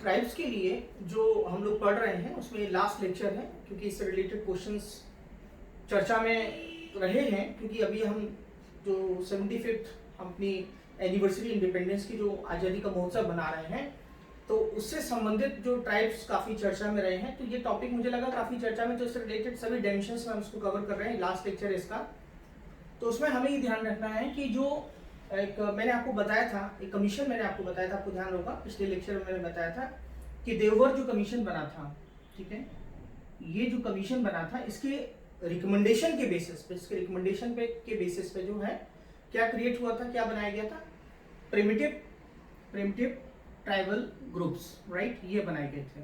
Tribes के लिए जो हम लोग पढ़ रहे हैं उसमें लास्ट लेक्चर है, क्योंकि इससे रिलेटेड क्वेश्चंस चर्चा में रहे हैं। क्योंकि अभी हम जो 75th अपनी एनिवर्सरी इंडिपेंडेंस की जो आज़ादी का महोत्सव बना रहे हैं, तो उससे संबंधित जो ट्राइब्स काफ़ी चर्चा में रहे हैं, तो ये टॉपिक मुझे लगा काफ़ी चर्चा में, तो इससे रिलेटेड सभी डायमेंशंस में हम उसको कवर कर रहे हैं। लास्ट लेक्चर है इसका, तो उसमें हमें ये ध्यान रखना है कि जो एक मैंने आपको बताया था, एक कमीशन मैंने आपको बताया था, आपको ध्यान होगा पिछले लेक्चर में मैंने बताया था कि देववर जो कमीशन बना था, ठीक है, ये जो कमीशन बना था इसके रिकमेंडेशन के बेसिस पे, इसके रिकमेंडेशन पे के बेसिस पे जो है क्या क्रिएट हुआ था, क्या बनाया गया था, प्रिमिटिव ट्राइबल ग्रुप्स, राइट, ये बनाए गए थे।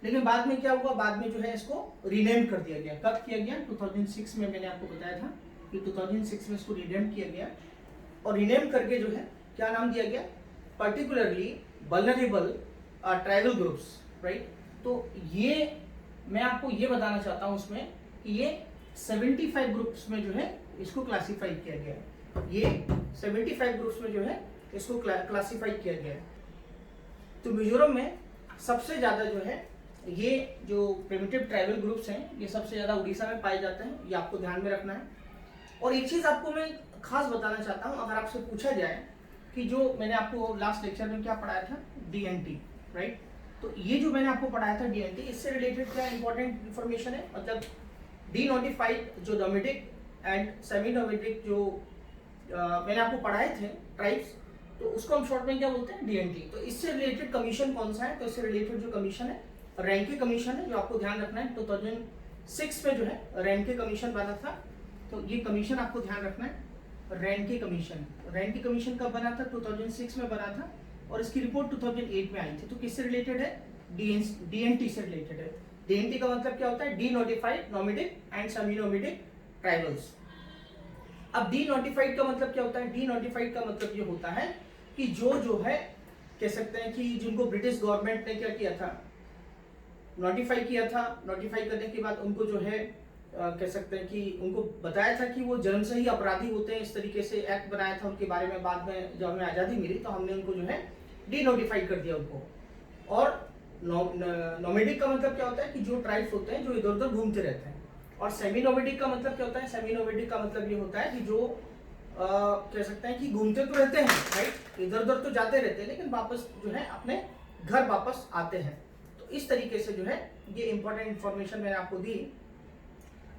लेकिन बाद में क्या हुआ, बाद में जो है इसको रीनेम कर दिया गया। कब किया गया? 2006 में मैंने आपको बताया था कि 2006 में इसको रीनेम किया गया, और रीनेम करके जो है क्या नाम दिया गया, particularly vulnerable tribal groups, right. तो ये मैं आपको ये बताना चाहता हूँ उसमें कि ये 75 ग्रुप्स में जो है इसको क्लासीफाई किया गया है। ये 75 ग्रुप्स में जो है इसको क्लासीफाई किया गया है। तो मिजोरम में सबसे ज़्यादा जो है ये जो प्रिमिटिव ट्राइबल ग्रुप्स हैं, ये सबसे ज़्यादा उड़ीसा में पाए जाते हैं, ये आपको ध्यान में रखना है। और एक चीज़ आपको मैं खास बताना चाहता हूँ, अगर आपसे पूछा जाए कि जो मैंने आपको लास्ट लेक्चर में क्या पढ़ाया था, DNT, राइट। तो ये जो मैंने आपको पढ़ाया था DNT, इससे रिलेटेड क्या इंपॉर्टेंट इन्फॉर्मेशन है, मतलब डीनोटिफाइड जो नोमैडिक एंड सेमी नोमैडिक जो मैंने आपको पढ़ाए थे ट्राइब्स, तो उसको हम शॉर्ट में क्या बोलते हैं, DNT। तो इससे रिलेटेड कमीशन कौन सा है, तो इससे रिलेटेड जो कमीशन है रैंके कमीशन है, जो आपको ध्यान रखना है। 2006 में जो है रैंके कमीशन बना था, तो ये कमीशन आपको ध्यान रखना है, रैंके कमीशन। रैंके कमीशन कब बना था? 2006 में बना था, और इसकी रिपोर्ट 2008 में आई थी। तो किससे रिलेटेड है? DNT से रिलेटेड है। DNT का मतलब क्या होता है? D notified nomadic and semi nomadic tribals. अब डी नोटिफाइड का मतलब क्या होता है? डी नोटिफाइड का मतलब ये होता है कि जो है कह सकते हैं कि जिनको ब्रिटिश गवर्नमेंट ने क्या किया था, नोटिफाई किया था। नोटिफाई करने के बाद उनको जो है कह सकते हैं कि उनको बताया था कि वो जन्म से ही अपराधी होते हैं, इस तरीके से एक्ट बनाया था उनके बारे में। बाद में जब हमें आज़ादी मिली तो हमने उनको जो है डी नोटिफाई कर दिया उनको। और नोमैडिक का मतलब क्या होता है कि जो ट्राइब्स होते हैं जो इधर उधर घूमते रहते हैं। और सेमी नोमैडिक का मतलब क्या होता है? सेमी नोमैडिक का मतलब ये होता है कि जो कह सकते हैं कि घूमते तो रहते हैं, राइट, इधर उधर तो जाते रहते हैं, लेकिन वापस जो है अपने घर वापस आते हैं। तो इस तरीके से जो है ये इंपॉर्टेंट इंफॉर्मेशन मैंने आपको दी।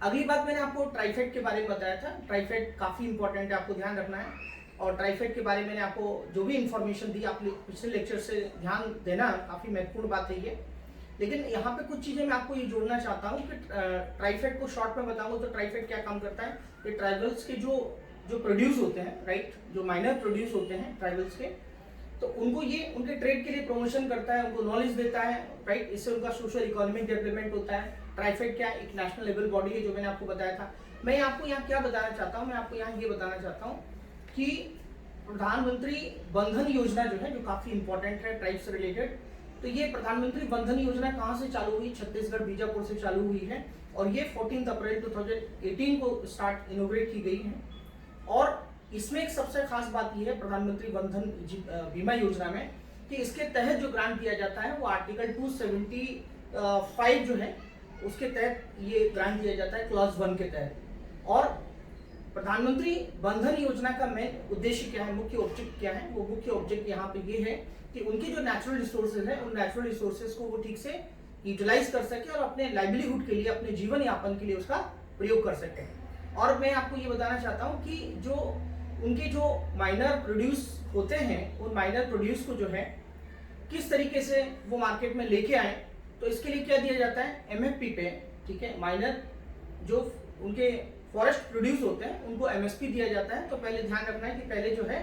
अगली बात मैंने आपको ट्राइफेड के बारे में बताया था। ट्राइफेड काफ़ी इंपॉर्टेंट है, आपको ध्यान रखना है। और ट्राइफेड के बारे में मैंने आपको जो भी इंफॉर्मेशन दी, आप पिछले लेक्चर से ध्यान देना, काफ़ी महत्वपूर्ण बात है ये। लेकिन यहाँ पे कुछ चीज़ें मैं आपको ये जोड़ना चाहता हूँ कि ट्राइफेड को शॉर्ट में बताऊँ तो ट्राइफेड क्या काम करता है। ये ट्राइबल्स के जो प्रोड्यूस होते हैं, राइट, जो माइनर प्रोड्यूस होते हैं ट्राइबल्स के, तो उनको ये उनके ट्रेड के लिए प्रमोशन करता है, उनको नॉलेज देता है, राइट। इससे उनका सोशल इकोनॉमिक डेवलपमेंट होता है। ट्राइफेड क्या है? एक नेशनल लेवल बॉडी है, जो मैंने आपको बताया था। मैं आपको यहाँ क्या बताना चाहता हूँ, मैं आपको यहाँ ये बताना चाहता हूँ कि प्रधानमंत्री वनधन योजना जो है, जो काफ़ी इंपॉर्टेंट है ट्राइब से रिलेटेड। तो ये प्रधानमंत्री वनधन योजना कहाँ से चालू हुई? छत्तीसगढ़ बीजापुर से चालू हुई है, और ये 14 अप्रैल 2018 को स्टार्ट इनोग्रेट की गई है। और इसमें एक सबसे खास बात यह है प्रधानमंत्री वनधन बीमा योजना में कि इसके तहत जो ग्रांट दिया जाता है वो आर्टिकल 275 जो है उसके तहत ये ग्रांट दिया जाता है, क्लॉज 1 के तहत। और प्रधानमंत्री वनधन योजना का मेन उद्देश्य क्या है, मुख्य ऑब्जेक्ट क्या है? वो मुख्य ऑब्जेक्ट यहाँ पे ये है कि उनके जो नेचुरल रिसोर्सेज है, उन नेचुरल रिसोर्सेज को वो ठीक से यूटिलाइज कर सके और अपने लाइवलीहुड के लिए, अपने जीवन यापन के लिए उसका प्रयोग कर सके। और मैं आपको ये बताना चाहता हूँ कि जो उनके जो माइनर प्रोड्यूस होते हैं, उन माइनर प्रोड्यूस को जो है किस तरीके से वो मार्केट में लेके आए, तो इसके लिए क्या दिया जाता है? MFP पे, ठीक है, माइनर जो उनके फॉरेस्ट प्रोड्यूस होते हैं उनको MSP दिया जाता है। तो पहले ध्यान रखना है कि पहले जो है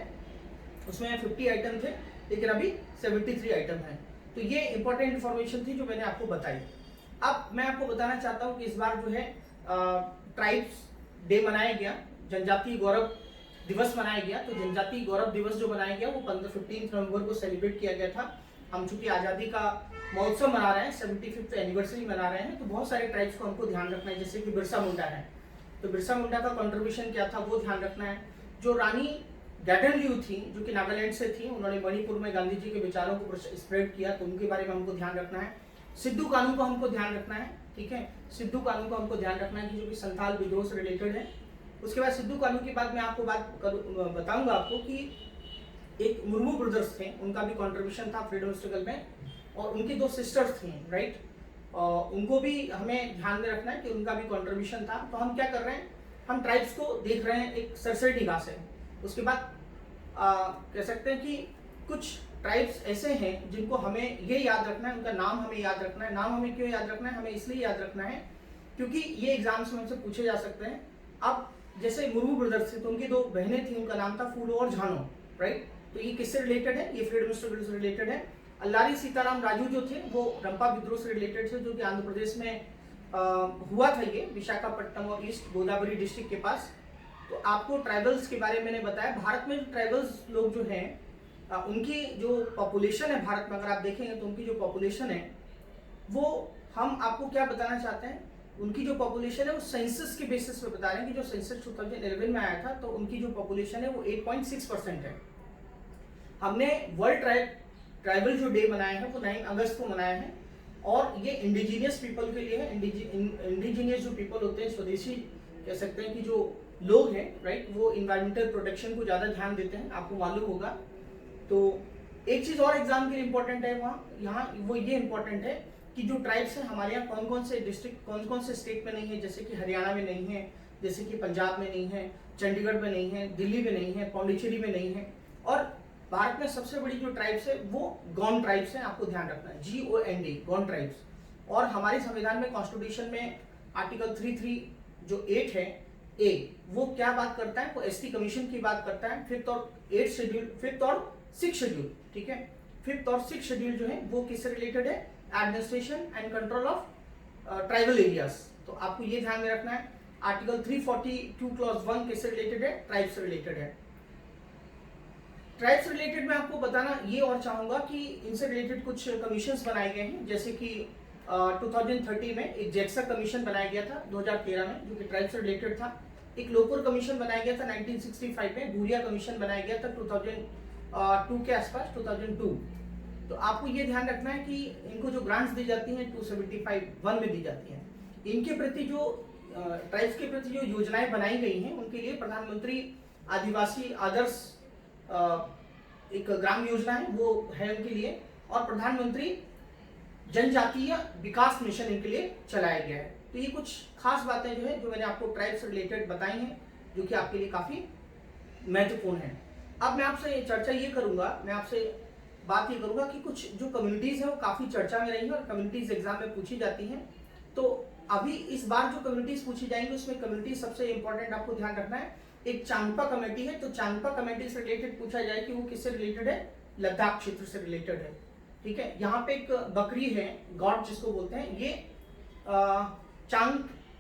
उसमें 50 आइटम थे, लेकिन अभी 73 आइटम है। तो ये इंपॉर्टेंट इन्फॉर्मेशन थी जो मैंने आपको बताई। अब मैं आपको बताना चाहता हूँ कि इस बार जो है ट्राइब्स डे मनाया गया, जनजातीय गौरव दिवस मनाया गया। तो जनजातीय गौरव दिवस जो मनाया गया वो 15 नवंबर को सेलिब्रेट किया गया था। हम चूंकि आज़ादी का महोत्सव मना रहे हैं, 75th एनिवर्सरी मना रहे हैं, तो बहुत सारे ट्राइब्स को हमको ध्यान रखना है। जैसे कि बिरसा मुंडा है, तो बिरसा मुंडा का कंट्रीब्यूशन क्या था वो ध्यान रखना है। जो रानी गैटन लियू थी जो कि नागालैंड से थी, उन्होंने मणिपुर में गांधी जी के विचारों को स्प्रेड किया, तो उनके बारे में हमको ध्यान रखना है। सिद्धू कानू को हमको ध्यान रखना है, ठीक है, सिद्धू कानू को हमको ध्यान रखना है कि जो कि संथाल विद्रोह से रिलेटेड है। उसके बाद सिद्धू कानू के बाद मैं आपको बताऊंगा आपको कि एक मुर्मू ब्रदर्स थे, उनका भी कंट्रीब्यूशन था फ्रीडम स्ट्रगल में, और उनकी 2 सिस्टर्स थी, राइट, उनको भी हमें ध्यान में रखना है कि उनका भी कंट्रीब्यूशन था। तो हम क्या कर रहे हैं, हम ट्राइब्स को देख रहे हैं एक सरसरी निगाह से। उसके बाद कह सकते हैं कि कुछ ट्राइब्स ऐसे हैं जिनको हमें ये याद रखना है, उनका नाम हमें याद रखना है। नाम हमें क्यों याद रखना है, हमें इसलिए याद रखना है क्योंकि ये एग्जाम्स में हमसे पूछे जा सकते हैं। अब जैसे मुर्मू ब्रदर्स थे तो उनकी 2 बहनें थी, उनका नाम था फूलो और झानो, राइट, तो ये किससे रिलेटेड है, ये फ्रीडम स्ट्रगल से रिलेटेड है। अल्लारी सीताराम राजू जो थे वो रंपा विद्रोह से रिलेटेड थे, जो कि आंध्र प्रदेश में हुआ था, ये विशाखापट्टनम और ईस्ट गोदावरी डिस्ट्रिक्ट के पास। तो आपको ट्राइबल्स के बारे में मैंने बताया। भारत में जो ट्राइबल्स लोग जो हैं उनकी जो पॉपुलेशन है भारत में, अगर आप देखेंगे तो उनकी जो पॉपुलेशन है वो, हम आपको क्या बताना चाहते हैं, उनकी जो पॉपुलेशन है वो सेंसस के बेसिस पे बता रहे हैं कि जो सेंसस 2011 में आया था तो उनकी जो पॉपुलेशन है वो 8.6% है। हमने वर्ल्ड ट्राइबल जो डे मनाया है वो 9 अगस्त को मनाया है, और ये इंडिजीनियस पीपल के लिए है। इंडिजीनियस जो पीपल होते हैं, स्वदेशी कह सकते हैं कि जो लोग हैं, राइट, वो इन्वायरमेंटल प्रोटेक्शन को ज़्यादा ध्यान देते हैं, आपको मालूम होगा। तो एक चीज़ और एग्जाम के लिए इंपॉर्टेंट है यहाँ वो ये इंपॉर्टेंट है कि जो ट्राइब्स हैं हमारे यहाँ कौन कौन से डिस्ट्रिक्ट, कौन कौन से स्टेट में नहीं है, जैसे कि हरियाणा में नहीं है, जैसे कि पंजाब में नहीं है, चंडीगढ़ में नहीं है, दिल्ली में नहीं है, पौंडीचेरी में नहीं है, और भारत में सबसे बड़ी जो ट्राइब्स है वो गौंड ट्राइब्स हैं, आपको ध्यान रखना है, GOND, गौंड ट्राइब्स। और हमारे संविधान में, कॉन्स्टिट्यूशन में आर्टिकल 33 जो 8 है ए, वो क्या बात करता है, वो ST कमीशन की बात करता है। 5th और 8th शेड्यूल, 5th और 6th शेड्यूल, ठीक है, 5th और 6th शेड्यूल जो है वो किससे रिलेटेड है, administration and control of tribal areas. तो आपको ये ध्यान में रखना है। आर्टिकल 342 क्लॉज 1 किससे रिलेटेड है, ट्राइब्स से रिलेटेड है। ट्राइब्स रिलेटेड मैं आपको बताना ये और चाहूंगा कि इनसे रिलेटेड कुछ कमीशंस बनाए गए हैं, जैसे कि 2030 में एक जेक्सा कमीशन बनाया गया था 2013 में, जो कि ट्राइब्स से रिलेटेड था। एक लोकुर कमीशन बनाया गया था 1965 में, भूरिया कमीशन बनाया गया था 2002 के आसपास, 2002। तो आपको ये ध्यान रखना है कि इनको जो ग्रांट्स दी जाती हैं 275(1) में दी जाती हैं। इनके प्रति जो ट्राइब्स के प्रति जो योजनाएं बनाई गई हैं उनके लिए प्रधानमंत्री आदिवासी आदर्श एक ग्राम योजना है, वो है उनके लिए, और प्रधानमंत्री जनजातीय विकास मिशन इनके लिए चलाया गया है। तो ये कुछ खास बातें जो है जो मैंने आपको ट्राइब्स से रिलेटेड बताई हैं, जो कि आपके लिए काफी महत्वपूर्ण है। अब मैं आपसे चर्चा ये करूंगा, मैं आपसे बात ये करूंगा कि कुछ जो कम्युनिटीज है वो काफी चर्चा में रही है और कम्युनिटीज एग्जाम में पूछी जाती हैं। तो अभी इस बार जो कम्युनिटीज पूछी जाएंगी उसमें कम्युनिटी सबसे इंपॉर्टेंट आपको ध्यान रखना है, एक चांगपा कमेटी है। तो चांगपा कमेटी से रिलेटेड पूछा जाए कि वो किससे रिलेटेड है, लद्दाख क्षेत्र से रिलेटेड है, ठीक है। यहाँ पे एक बकरी है, गॉड जिसको बोलते हैं, ये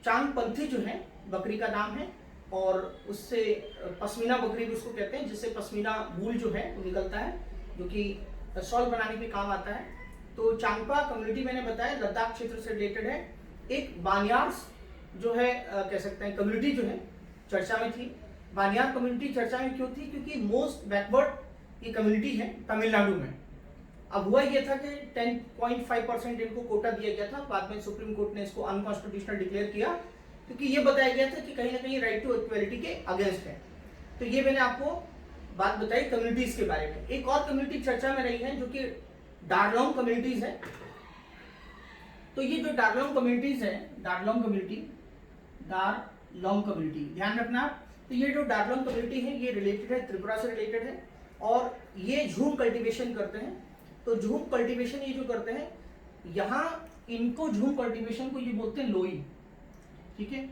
चांगपंथी जो है बकरी का नाम है, और उससे पश्मीना बकरी भी उसको कहते हैं, जिससे पश्मीना वूल जो है वो निकलता है, जो कि शॉल बनाने पे काम आता है। तो चांगपा कम्युनिटी मैंने बताया लद्दाख क्षेत्र से रिलेटेड है। एक बानियार्स जो है कह सकते हैं कम्युनिटी जो है चर्चा में थी। बानियार कम्युनिटी चर्चा में क्यों थी, क्योंकि मोस्ट बैकवर्ड ये कम्युनिटी है तमिलनाडु में। अब हुआ ये था कि 10.5% इनको कोटा दिया गया था, बाद में सुप्रीम कोर्ट ने इसको अनकॉन्स्टिट्यूशनल डिक्लेयर किया, क्योंकि ये बताया गया था कि कहीं ना कहीं राइट टू इक्वालिटी के अगेंस्ट है। तो ये मैंने आपको बात बताई कम्युनिटीज के बारे में। एक और कम्युनिटी चर्चा में रही है जो कि डारलोंग कम्युनिटीज है। तो ये जो डारलोंग कम्युनिटीज है, डारलोंग कम्युनिटी ध्यान रखना। तो ये जो डारलोंग कम्युनिटी है ये रिलेटेड है, त्रिपुरा से रिलेटेड है, और ये झूम कल्टीवेशन करते हैं। तो झूम कल्टीवेशन ये जो करते हैं, यहाँ इनको झूम कल्टीवेशन को ये बोलते हैं लोई, ठीक है।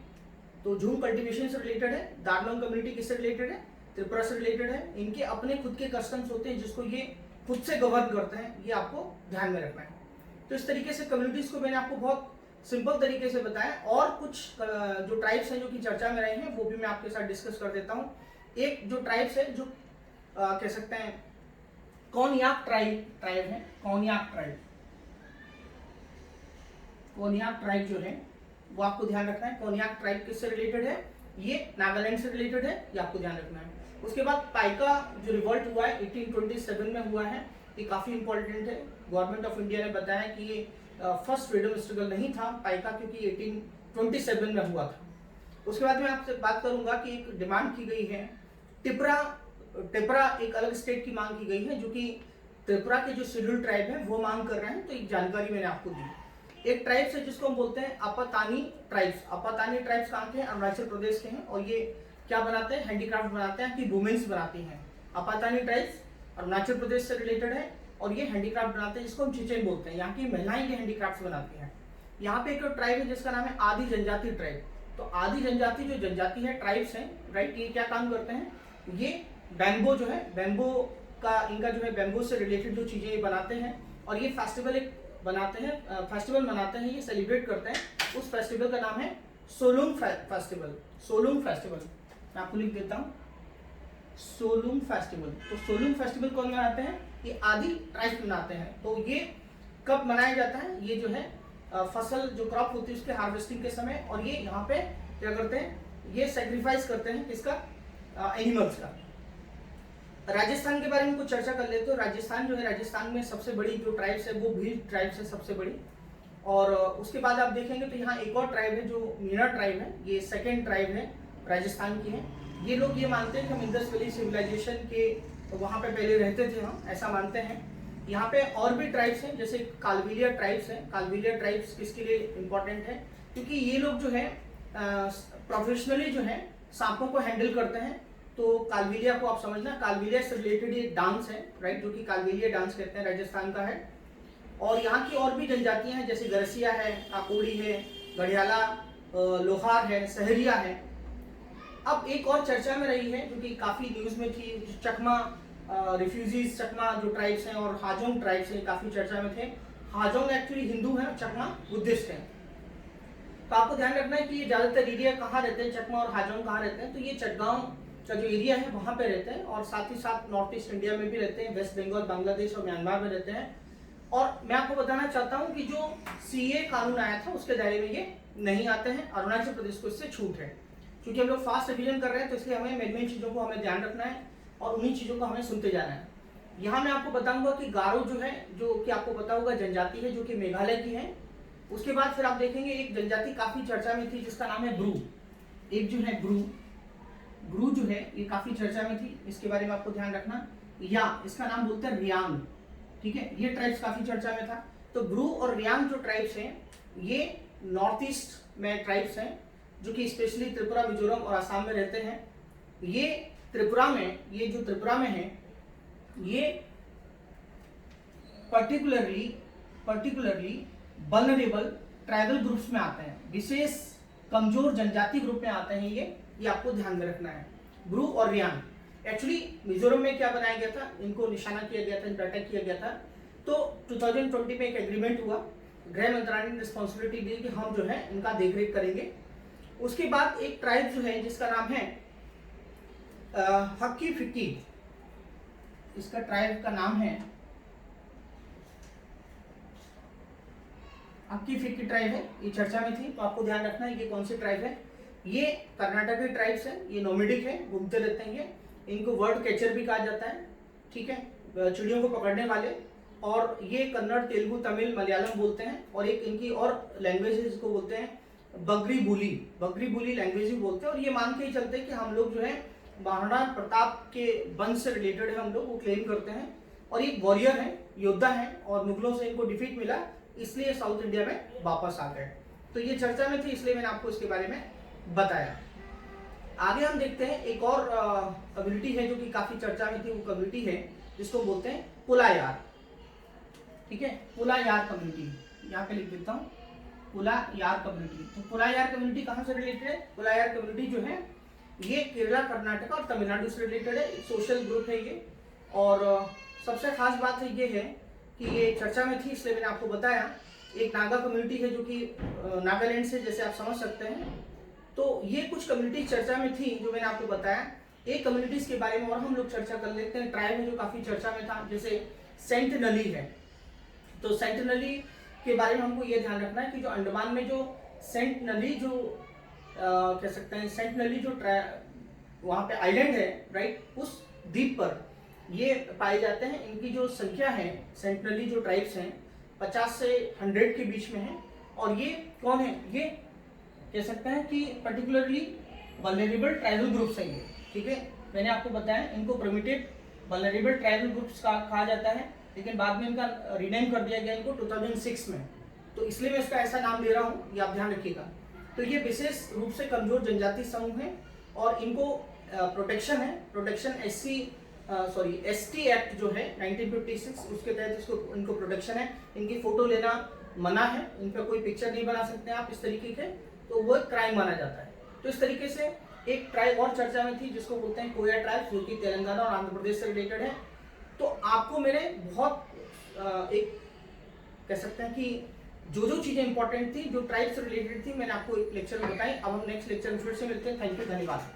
तो झूम कल्टीवेशन से रिलेटेड है। डारलोंग कम्युनिटी किससे रिलेटेड है, त्रिपुरा से रिलेटेड है। इनके अपने खुद के कस्टम्स होते हैं जिसको ये खुद से गवर्न करते हैं, ये आपको ध्यान में रखना है। तो इस तरीके से कम्युनिटीज को मैंने आपको बहुत सिंपल तरीके से बताया, और कुछ जो ट्राइब्स हैं जो कि चर्चा में रहे हैं वो भी मैं आपके साथ डिस्कस कर देता हूँ। एक जो ट्राइब्स है जो कह सकते हैं कोन्याक ट्राइब है, कोन्याक ट्राइब जो है वो आपको ध्यान रखना है। कोन्याक ट्राइब किससे रिलेटेड है, ये नागालैंड से रिलेटेड है, ये आपको ध्यान रखना है। उसके बाद पाइका जो रिवॉल्ट हुआ है 1827 में हुआ है, ये काफी इंपॉर्टेंट है। गवर्नमेंट ऑफ इंडिया ने बताया कि ये फर्स्ट फ्रीडम स्ट्रगल नहीं था पाइका, क्योंकि 1827 में हुआ था। उसके बाद मैं आपसे बात करूंगा कि एक डिमांड की गई है टिपरा एक अलग स्टेट की मांग की गई है, जो कि त्रिपुरा के जो शेड्यूल्ड ट्राइब है वो मांग कर रहे हैं। तो एक जानकारी मैंने आपको दी। एक ट्राइब्स है जिसको हम बोलते हैं अपातानी ट्राइब्स। अपातानी ट्राइब्स कहाँ के हैं? अरुणाचल प्रदेश के हैं। और ये क्या बनाते हैं? हैंडीक्राफ्ट बनाते हैं, कि वुमेन्स बनाती हैं। अपातानी ट्राइब्स अरुणाचल प्रदेश से रिलेटेड है और ये हैंडीक्राफ्ट बनाते हैं, जिसको हम चिचेन बोलते हैं। यहाँ की महिलाएं ये हैंडीक्राफ्ट बनाती हैं। यहाँ पे एक ट्राइब है जिसका नाम है आदि जनजाति ट्राइब। तो आदि जनजाति जो जनजाति है, ट्राइब्स हैं, राइट, ये क्या काम करते हैं? ये बैम्बो जो है, बैम्बो का इनका जो है बैम्बो से रिलेटेड जो चीजें बनाते हैं, और ये फेस्टिवल एक बनाते हैं, फेस्टिवल मनाते हैं, ये सेलिब्रेट करते हैं। उस फेस्टिवल का नाम है सोलुंग फेस्टिवल। सोलुंग फेस्टिवल मैं आपको लिख देता हूँ, सोलुंग फेस्टिवल। तो सोलुंग फेस्टिवल कौन मनाते हैं? ये आदि ट्राइब्स मनाते हैं। तो ये कब मनाया जाता है? ये जो है फसल जो क्रॉप होती है उसके हार्वेस्टिंग के समय। और ये यहाँ पे क्या करते हैं? ये सेक्रीफाइस करते हैं किसका? एनिमल्स का। राजस्थान के बारे में कुछ चर्चा कर लेते हो। राजस्थान जो है, राजस्थान में सबसे बड़ी जो ट्राइब्स है वो भील ट्राइब्स है सबसे बड़ी। और उसके बाद आप देखेंगे तो यहाँ एक और ट्राइब है जो मीणा ट्राइब है, ये सेकेंड ट्राइब है, राजस्थान की है। ये लोग ये मानते हैं कि हम इंडस वैली सिविलाइजेशन के वहाँ पे पहले रहते थे, हम ऐसा मानते हैं। यहाँ पे और भी ट्राइब्स हैं, जैसे कालबेलिया ट्राइब्स हैं। कालबेलिया ट्राइब्स किसके लिए इंपॉर्टेंट है? क्योंकि ये लोग जो है प्रोफेशनली जो है सांपों को हैंडल करते हैं। तो कालबेलिया को आप समझना, कालबेलिया से रिलेटेड ये डांस है, राइट, जो कि कालबेलिया डांस कहते हैं, राजस्थान का है। और यहाँ की और भी जनजातियां हैं, जैसे गरसिया है, काकोड़ी है, गढ़ियाला, लोहार है, सहरिया है। अब एक और चर्चा में रही है जो कि काफी न्यूज में थी, चकमा रिफ्यूजीज, चकमा जो ट्राइब्स हैं, और हाजोंग ट्राइब्स हैं, काफी चर्चा में थे। हाजोंग एक्चुअली हिंदू है, चकमा बुद्धिस्ट है। तो आपको ध्यान रखना है कि ये ज्यादातर एरिया कहाँ रहते हैं, चकमा और हाजोंग कहाँ रहते हैं? तो ये चटगांव का जो एरिया है वहां पे रहते हैं, और साथ ही साथ नॉर्थ ईस्ट इंडिया में भी रहते हैं, वेस्ट बंगाल, बांग्लादेश और म्यांमार में रहते हैं। और मैं आपको बताना चाहता हूं कि जो सीए कानून आया था उसके दायरे में ये नहीं आते हैं। अरुणाचल प्रदेश को इससे छूट है। क्योंकि हम लोग फास्ट रिवीजन कर रहे हैं तो इसलिए हमें मेन चीजों को हमें ध्यान रखना है और उन्हीं चीजों को हमें सुनते जाना है। यहाँ मैं आपको बताऊंगा कि गारो जो है, जो कि आपको पता होगा जनजाति है, जो कि मेघालय की है। उसके बाद फिर आप देखेंगे एक जनजाति काफी चर्चा में थी जिसका नाम है ब्रू। एक जो है ब्रू जो है ये काफी चर्चा में थी, इसके बारे में आपको ध्यान रखना। या इसका नाम बोलते हैं रियांग, ठीक है, ये ट्राइब्स काफी चर्चा में था। तो ब्रू और रियांग जो ट्राइब्स हैं ये नॉर्थ ईस्ट में ट्राइब्स हैं, जो कि स्पेशली त्रिपुरा, मिजोरम और असम में रहते हैं। ये त्रिपुरा में, ये जो त्रिपुरा में है, ये पर्टिकुलरली वल्नरेबल ट्राइबल ग्रुप्स में आते हैं, विशेष कमजोर जनजाति ग्रुप में आते हैं। ये आपको ध्यान में रखना है। ब्रू और रियांग एक्चुअली मिजोरम में क्या बनाया गया था, इनको निशाना किया गया था, इनको अटैक किया गया था। तो 2020 में एक एग्रीमेंट हुआ, गृह मंत्रालय ने रिस्पॉन्सिबिलिटी दी कि हम जो है इनका देखरेख करेंगे। उसके बाद एक ट्राइब जो है जिसका नाम है हक्की फिक्की, इसका ट्राइब का नाम है हक्की फिक्की ट्राइब है, ये चर्चा में थी। तो आपको ध्यान रखना है ये कौन सी ट्राइब है। ये कर्नाटक की ट्राइब्स है, ये नोमेडिक है, घूमते रहते हैं ये। इनको वर्ड कैचर भी कहा जाता है, ठीक है, चिड़ियों को पकड़ने वाले। और ये कन्नड़, तेलुगु, तमिल, मलयालम बोलते हैं। और एक इनकी और लैंग्वेज है जिसको बोलते हैं बगरी बोली लैंग्वेज ही बोलते हैं। और ये मान के ही चलते हैं कि हम लोग जो है महाराणा प्रताप के वंश से रिलेटेड है, हम लोग वो क्लेम करते हैं। और ये वॉरियर है, योद्धा है, और मुगलों से इनको डिफीट मिला, इसलिए साउथ इंडिया में वापस आ गए। तो ये चर्चा में थी, इसलिए मैंने आपको इसके बारे में बताया। आगे हम देखते हैं एक और कम्युनिटी है जो कि काफी चर्चा में थी। वो कम्युनिटी है जिसको बोलते हैं पुलायार, ठीक है, पुलायार कम्युनिटी। यहाँ पे लिख देता हूँ पुलायार कम्युनिटी। तो पुलायार कम्युनिटी कहाँ से रिलेटेड है? पुलायार कम्युनिटी जो है ये केरला, कर्नाटक और तमिलनाडु से रिलेटेड है, सोशल ग्रुप है ये। और सबसे खास बात है ये है कि ये चर्चा में थी, इसलिए मैंने आपको बताया। एक नागा कम्युनिटी है जो कि नागालैंड से, जैसे आप समझ सकते हैं। तो ये कुछ कम्युनिटी चर्चा में थी जो मैंने आपको बताया। एक कम्युनिटीज के बारे में और हम लोग चर्चा कर लेते हैं। ट्राइब है जो काफी चर्चा में था, जैसे सेंटनली है। तो सेंटनली के बारे में हमको ये ध्यान रखना है कि जो अंडमान में जो सेंटनली जो कह सकते हैं सेंट नली जो वहाँ पे आइलैंड है, राइट, उस द्वीप पर ये पाए जाते हैं। इनकी जो संख्या है, सेंट नली जो ट्राइब्स हैं 50 से 100 के बीच में है। और ये कौन है, ये कह सकते हैं कि पर्टिकुलरली वल्नरेबल ट्राइबल ग्रुप्स हैं ये, ठीक है। मैंने आपको बताया इनको प्रिमिटिव वल्नरेबल ट्राइबल ग्रुप्स कहा जाता है, लेकिन बाद में इनका रीनेम कर दिया गया इनको 2006 में, तो इसलिए मैं इसका ऐसा नाम दे रहा हूँ, ये आप ध्यान रखिएगा। तो ये विशेष रूप से कमजोर जनजाति समूह है और इनको प्रोटेक्शन है, प्रोटेक्शन एसटी एक्ट जो है 1956 उसके तहत इसको इनको प्रोटेक्शन है। इनकी फोटो लेना मना है, इन पर कोई पिक्चर नहीं बना सकते आप इस तरीके के, तो वो क्राइम माना जाता है। तो इस तरीके से एक ट्राइब और चर्चा में थी जिसको बोलते हैं कोया ट्राइब, जो कि तेलंगाना और आंध्र प्रदेश से रिलेटेड है। तो आपको मैंने बहुत एक कह सकते हैं कि जो चीजें इंपॉर्टेंट थी, जो ट्राइब से रिलेटेड थी, मैंने आपको एक लेक्चर में बताई। अब हम नेक्स्ट लेक्चर में फिर से मिलते हैं। थैंक यू, धन्यवाद।